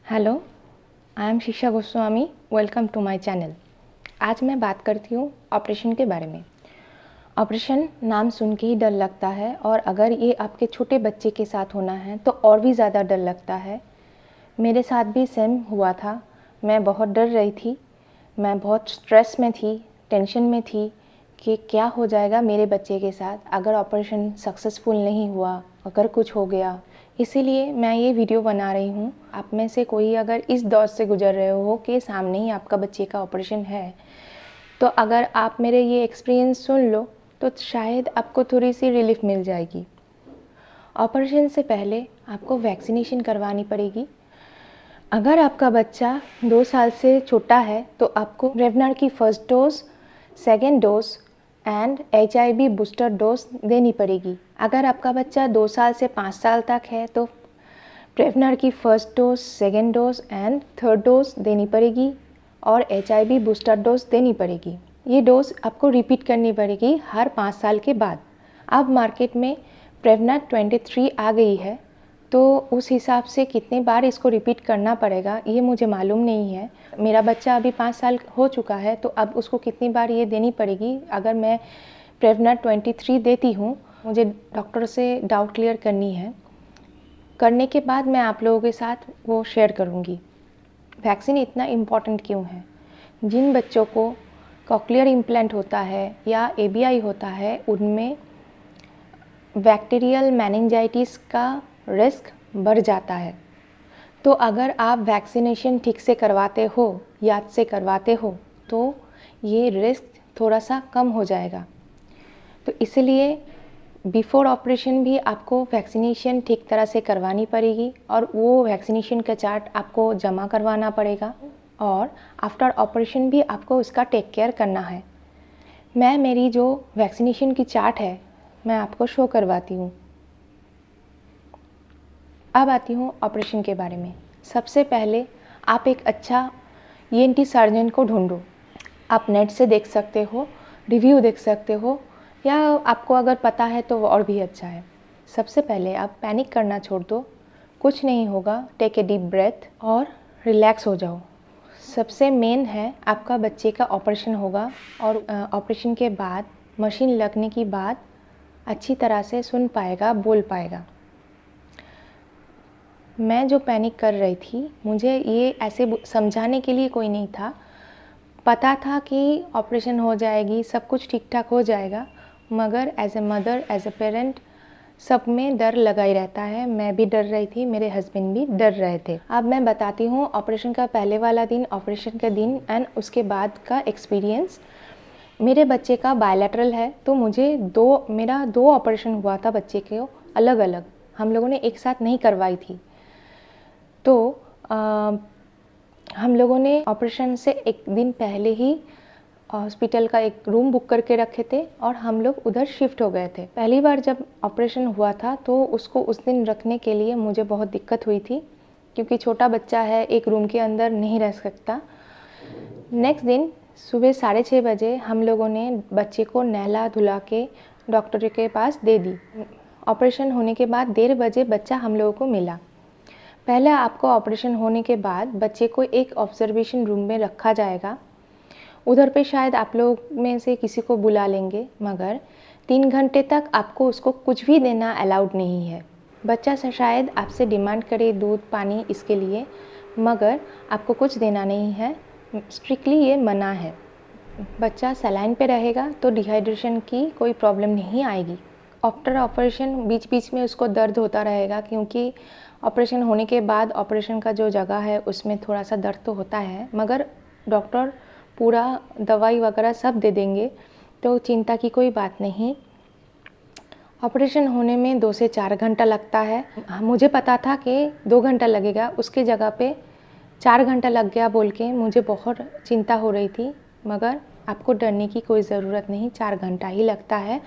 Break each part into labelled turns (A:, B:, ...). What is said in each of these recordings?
A: Hello, I am Shiksha Goswami. Welcome to my channel. आज मैं बात करती हूँ ऑपरेशन के बारे में। ऑपरेशन नाम सुन के ही डर लगता है, और अगर ये आपके छोटे बच्चे के साथ होना है तो और भी ज़्यादा डर लगता है। मेरे साथ भी सेम हुआ था। मैं बहुत डर रही थी, मैं बहुत स्ट्रेस में थी, टेंशन में थी कि क्या हो जाएगा मेरे बच्चे के साथ अगर ऑपरेशन सक्सेसफुल नहीं हुआ, अगर कुछ हो गया। इसीलिए मैं ये वीडियो बना रही हूँ। आप में से कोई अगर इस दौर से गुजर रहे हो कि सामने ही आपका बच्चे का ऑपरेशन है, तो अगर आप मेरे ये एक्सपीरियंस सुन लो तो शायद आपको थोड़ी सी रिलीफ मिल जाएगी। ऑपरेशन से पहले आपको वैक्सीनेशन करवानी पड़ेगी। अगर आपका बच्चा 2 साल से छोटा है तो आपको प्रेवनार की first dose, second dose and HIV booster dose देनी पड़ेगी। अगर आपका बच्चा 2 साल से 5 साल तक है तो प्रेवनार की first dose, second dose and third dose देनी पड़ेगी और HIV बूस्टर डोज देनी पड़ेगी। ये डोज आपको रिपीट करनी पड़ेगी हर 5 साल के बाद। अब मार्केट में प्रेवनार 23 आ गई है, तो उस हिसाब से कितने बार इसको रिपीट करना पड़ेगा ये मुझे मालूम नहीं है। मेरा बच्चा अभी 5 साल हो चुका है, तो अब उसको कितनी बार ये देनी पड़ेगी। अगर मैं प्रेवनार 23 देती हूँ, मुझे डॉक्टर से डाउट क्लियर करनी है। करने के बाद मैं आप लोगों के साथ वो शेयर करूँगी। वैक्सीन इतना इम्पॉर्टेंट क्यों है? जिन बच्चों को कॉक्लियर इम्प्लांट होता है या ABI होता है, उनमें बैक्टीरियल मेनिंजाइटिस का रिस्क बढ़ जाता है। तो अगर आप वैक्सीनेशन ठीक से करवाते हो, याद से करवाते हो, तो ये रिस्क थोड़ा सा कम हो जाएगा। तो इसलिए बिफोर ऑपरेशन भी आपको वैक्सीनेशन ठीक तरह से करवानी पड़ेगी, और वो वैक्सीनेशन का चार्ट आपको जमा करवाना पड़ेगा, और आफ्टर ऑपरेशन भी आपको उसका टेक केयर करना है। मैं मेरी जो वैक्सीनेशन की चार्ट है मैं आपको शो करवाती हूँ। अब आती हूँ ऑपरेशन के बारे में। सबसे पहले आप एक अच्छा ENT सर्जन को ढूंढो। आप नेट से देख सकते हो, रिव्यू देख सकते हो, या आपको अगर पता है तो वो और भी अच्छा है। सबसे पहले आप पैनिक करना छोड़ दो, कुछ नहीं होगा। टेक ए डीप ब्रेथ और रिलैक्स हो जाओ। सबसे मेन है, आपका बच्चे का ऑपरेशन होगा, और ऑपरेशन के बाद मशीन लगने के बाद अच्छी तरह से सुन पाएगा, बोल पाएगा। मैं जो पैनिक कर रही थी, मुझे ये ऐसे समझाने के लिए कोई नहीं था। पता था कि ऑपरेशन हो जाएगी, सब कुछ ठीक ठाक हो जाएगा, मगर as a mother, as a parent, सब में डर लगा ही रहता है। मैं भी डर रही थी, मेरे हस्बैंड भी डर रहे थे। अब मैं बताती हूँ ऑपरेशन का पहले वाला दिन, ऑपरेशन का दिन एंड उसके बाद का एक्सपीरियंस। मेरे बच्चे का बायलैटरल है, तो मेरा 2 ऑपरेशन हुआ था बच्चे के अलग अलग। हम लोगों ने एक साथ नहीं करवाई थी। तो हम लोगों ने ऑपरेशन से एक दिन पहले ही हॉस्पिटल का एक रूम बुक करके रखे थे, और हम लोग उधर शिफ्ट हो गए थे। पहली बार जब ऑपरेशन हुआ था तो उसको उस दिन रखने के लिए मुझे बहुत दिक्कत हुई थी, क्योंकि छोटा बच्चा है, एक रूम के अंदर नहीं रह सकता। नेक्स्ट दिन सुबह 6:30 बजे हम लोगों ने बच्चे को नहला धुला के डॉक्टर के पास दे दी। ऑपरेशन होने के बाद 1:30 बजे बच्चा हम लोगों को मिला। पहले आपको ऑपरेशन होने के बाद बच्चे को एक ऑब्जर्वेशन रूम में रखा जाएगा। उधर पे शायद आप लोग में से किसी को बुला लेंगे, मगर 3 घंटे तक आपको उसको कुछ भी देना अलाउड नहीं है। बच्चा से शायद आपसे डिमांड करे दूध पानी इसके लिए, मगर आपको कुछ देना नहीं है। स्ट्रिक्टली ये मना है। बच्चा सलाइन पे रहेगा तो डिहाइड्रेशन की कोई प्रॉब्लम नहीं आएगी। आफ्टर ऑपरेशन बीच बीच में उसको दर्द होता रहेगा, क्योंकि ऑपरेशन होने के बाद ऑपरेशन का जो जगह है उसमें थोड़ा सा दर्द तो होता है, मगर डॉक्टर पूरा दवाई वगैरह सब दे देंगे, तो चिंता की कोई बात नहीं। ऑपरेशन होने में 2 से 4 घंटा लगता है। मुझे पता था कि 2 घंटा लगेगा, उसके जगह पे 4 घंटा लग गया बोल के मुझे बहुत चिंता हो रही थी, मगर आपको डरने की कोई ज़रूरत नहीं, 4 घंटा ही लगता है।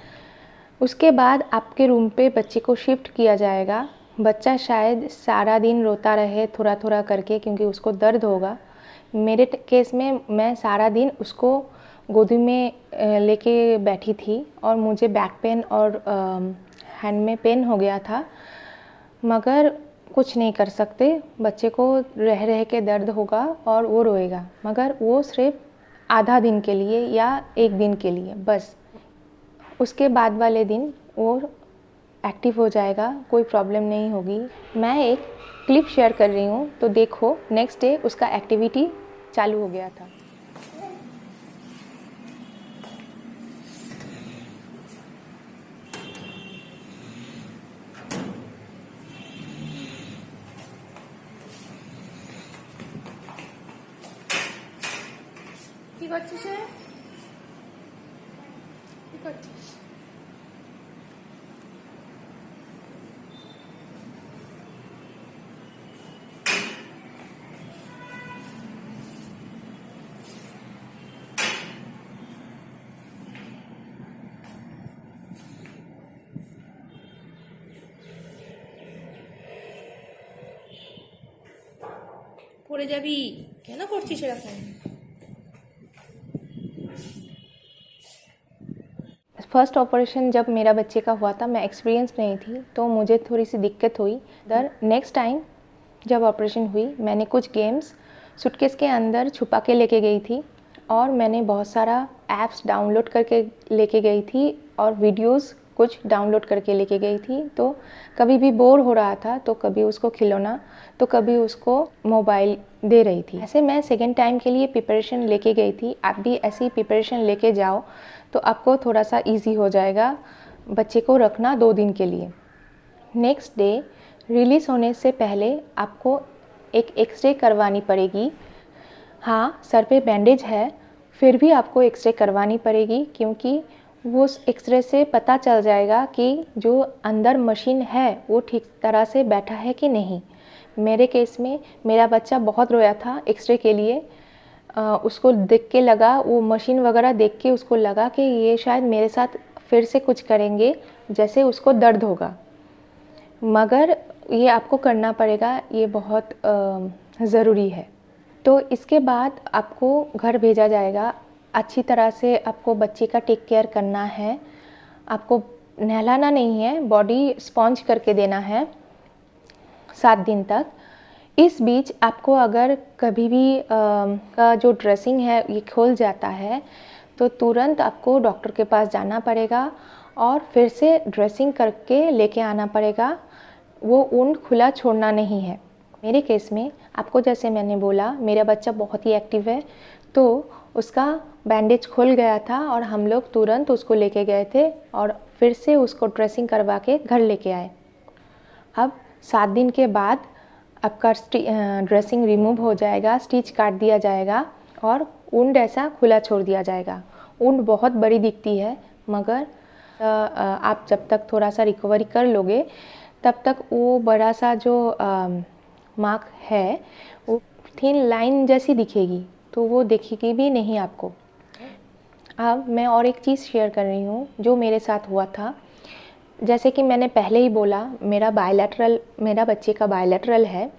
A: उसके बाद आपके रूम पे बच्चे को शिफ्ट किया जाएगा। बच्चा शायद सारा दिन रोता रहे थोड़ा थोड़ा करके, क्योंकि उसको दर्द होगा। मेरे केस में मैं सारा दिन उसको गोदी में लेके बैठी थी, और मुझे बैक पेन और हैंड में पेन हो गया था, मगर कुछ नहीं कर सकते, बच्चे को रह रह के दर्द होगा और वो रोएगा, मगर वो सिर्फ आधा दिन के लिए या एक दिन के लिए बस। उसके बाद वाले दिन वो एक्टिव हो जाएगा, कोई प्रॉब्लम नहीं होगी। मैं एक क्लिप शेयर कर रही हूँ, तो देखो नेक्स्ट डे उसका एक्टिविटी चालू हो गया था।
B: কি করছিস রে? কি করছিস? পড়ে যাবি, কেন করছিস এরকম?
A: फर्स्ट ऑपरेशन जब मेरा बच्चे का हुआ था, मैं एक्सपीरियंस नहीं थी, तो मुझे थोड़ी सी दिक्कत हुई। नेक्स्ट टाइम जब ऑपरेशन हुई, मैंने कुछ गेम्स सूटकेस के अंदर छुपा के लेके गई थी और मैंने बहुत सारा ऐप्स डाउनलोड करके लेके गई थी और वीडियोस कुछ डाउनलोड करके लेके गई थी। तो कभी भी बोर हो रहा था तो कभी उसको खिलौना, तो कभी उसको मोबाइल दे रही थी। ऐसे मैं सेकेंड टाइम के लिए प्रिपरेशन लेके गई थी। आप भी ऐसी प्रिपरेशन लेके जाओ तो आपको थोड़ा सा इजी हो जाएगा बच्चे को रखना 2 दिन के लिए। नेक्स्ट डे रिलीज़ होने से पहले आपको एक एक्सरे करवानी पड़ेगी। हाँ, सर पे बैंडेज है, फिर भी आपको एक्सरे करवानी पड़ेगी, क्योंकि वो एक्सरे से पता चल जाएगा कि जो अंदर मशीन है वो ठीक तरह से बैठा है कि नहीं। मेरे केस में मेरा बच्चा बहुत रोया था एक्सरे के लिए। उसको देख के लगा, वो मशीन वगैरह देख के उसको लगा कि ये शायद मेरे साथ फिर से कुछ करेंगे, जैसे उसको दर्द होगा। मगर ये आपको करना पड़ेगा, ये बहुत ज़रूरी है। तो इसके बाद आपको घर भेजा जाएगा। अच्छी तरह से आपको बच्चे का टेक केयर करना है। आपको नहलाना नहीं है, बॉडी स्पॉन्ज करके देना है 7 दिन तक। इस बीच आपको अगर कभी भी का जो ड्रेसिंग है ये खोल जाता है तो तुरंत आपको डॉक्टर के पास जाना पड़ेगा और फिर से ड्रेसिंग करके लेके आना पड़ेगा। वो वुंड खुला छोड़ना नहीं है। मेरे केस में आपको जैसे मैंने बोला, मेरा बच्चा बहुत ही एक्टिव है, तो उसका बैंडेज खुल गया था और हम लोग तुरंत उसको लेके गए थे और फिर से उसको ड्रेसिंग करवा के घर लेके आए। अब 7 दिन के बाद आपका ड्रेसिंग रिमूव हो जाएगा, स्टिच काट दिया जाएगा और वुंड ऐसा खुला छोड़ दिया जाएगा। वुंड बहुत बड़ी दिखती है, मगर आप जब तक थोड़ा सा रिकवरी कर लोगे तब तक वो बड़ा सा जो मार्क है वो थिन लाइन जैसी दिखेगी, तो वो दिखेगी भी नहीं आपको। अब मैं और एक चीज़ शेयर कर रही हूँ जो मेरे साथ हुआ था। जैसे कि मैंने पहले ही बोला, मेरा बच्चे का बायलैटरल है,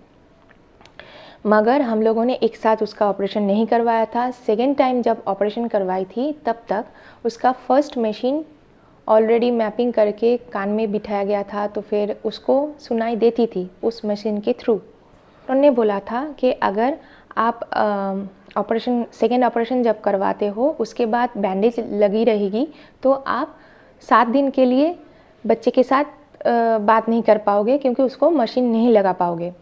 A: मगर हम लोगों ने एक साथ उसका ऑपरेशन नहीं करवाया था। सेकेंड टाइम जब ऑपरेशन करवाई थी तब तक उसका फर्स्ट मशीन ऑलरेडी मैपिंग करके कान में बिठाया गया था, तो फिर उसको सुनाई देती थी उस मशीन के थ्रू। उन्होंने बोला था कि अगर आप सेकेंड ऑपरेशन जब करवाते हो उसके बाद बैंडेज लगी रहेगी तो आप 7 दिन के लिए बच्चे के साथ बात नहीं कर पाओगे, क्योंकि उसको मशीन नहीं लगा पाओगे।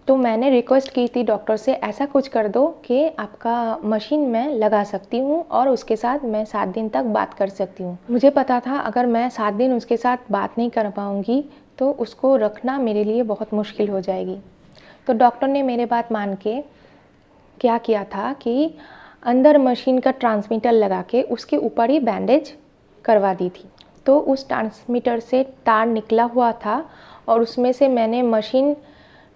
A: तो मैंने रिक्वेस्ट की थी डॉक्टर से, ऐसा कुछ कर दो कि आपका मशीन मैं लगा सकती हूँ और उसके साथ मैं 7 दिन तक बात कर सकती हूँ। मुझे पता था अगर मैं 7 दिन उसके साथ बात नहीं कर पाऊँगी तो उसको रखना मेरे लिए बहुत मुश्किल हो जाएगी। तो डॉक्टर ने मेरे बात मान के क्या किया था कि अंदर मशीन का ट्रांसमीटर लगा के उसके ऊपर ही बैंडेज करवा दी थी। तो उस ट्रांसमीटर से तार निकला हुआ था और उसमें से मैंने मशीन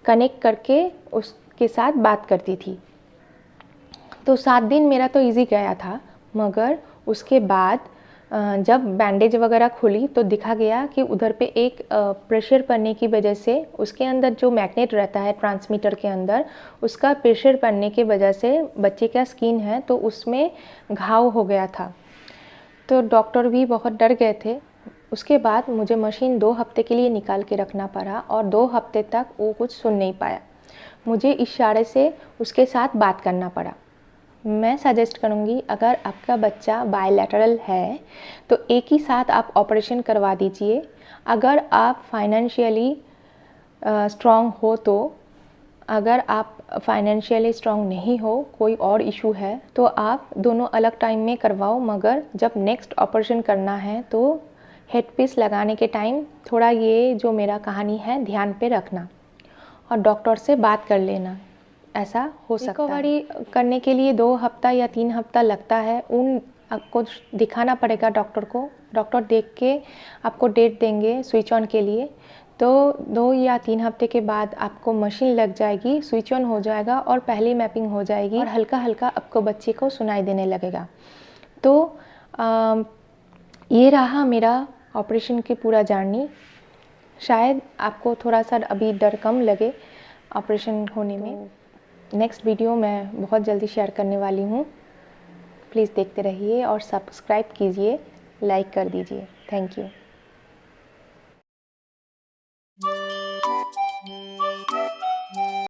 A: कनेक्ट करके उसके साथ बात करती थी। तो 7 दिन मेरा तो इजी गया था, मगर उसके बाद जब बैंडेज वगैरह खुली तो दिखा गया कि उधर पे एक प्रेशर पड़ने की वजह से उसके अंदर जो मैग्नेट रहता है ट्रांसमीटर के अंदर, उसका प्रेशर पड़ने की वजह से बच्चे का स्किन है तो उसमें घाव हो गया था। तो डॉक्टर भी बहुत डर गए थे। उसके बाद मुझे मशीन 2 हफ्ते के लिए निकाल के रखना पड़ा और 2 हफ्ते तक वो कुछ सुन नहीं पाया। मुझे इशारे से उसके साथ बात करना पड़ा। मैं सजेस्ट करूँगी, अगर आपका बच्चा बायलैटरल है तो एक ही साथ आप ऑपरेशन करवा दीजिए। अगर आप फाइनेंशियली स्ट्रॉन्ग हो तो, अगर आप फाइनेंशियली स्ट्रॉन्ग नहीं हो, कोई और इशू है, तो आप दोनों अलग टाइम में करवाओ, मगर जब नेक्स्ट ऑपरेशन करना है तो हेड पीस लगाने के टाइम थोड़ा ये जो मेरा कहानी है ध्यान पे रखना और डॉक्टर से बात कर लेना। ऐसा हो सकता है। रिकवरी करने के लिए 2 हफ्ता या 3 हफ्ता लगता है। उन आपको दिखाना पड़ेगा डॉक्टर को। डॉक्टर देख के आपको डेट देंगे स्विच ऑन के लिए। तो 2 या 3 हफ्ते के बाद आपको मशीन लग जाएगी, स्विच ऑन हो जाएगा और पहली मैपिंग हो जाएगी और हल्का हल्का आपको बच्चे को सुनाई देने लगेगा। तो ये रहा मेरा ऑपरेशन की पूरा जर्नी। शायद आपको थोड़ा सा अभी डर कम लगे ऑपरेशन होने में। नेक्स्ट वीडियो मैं बहुत जल्दी शेयर करने वाली हूँ। प्लीज़ देखते रहिए और सब्सक्राइब कीजिए, लाइक कर दीजिए। Thank you.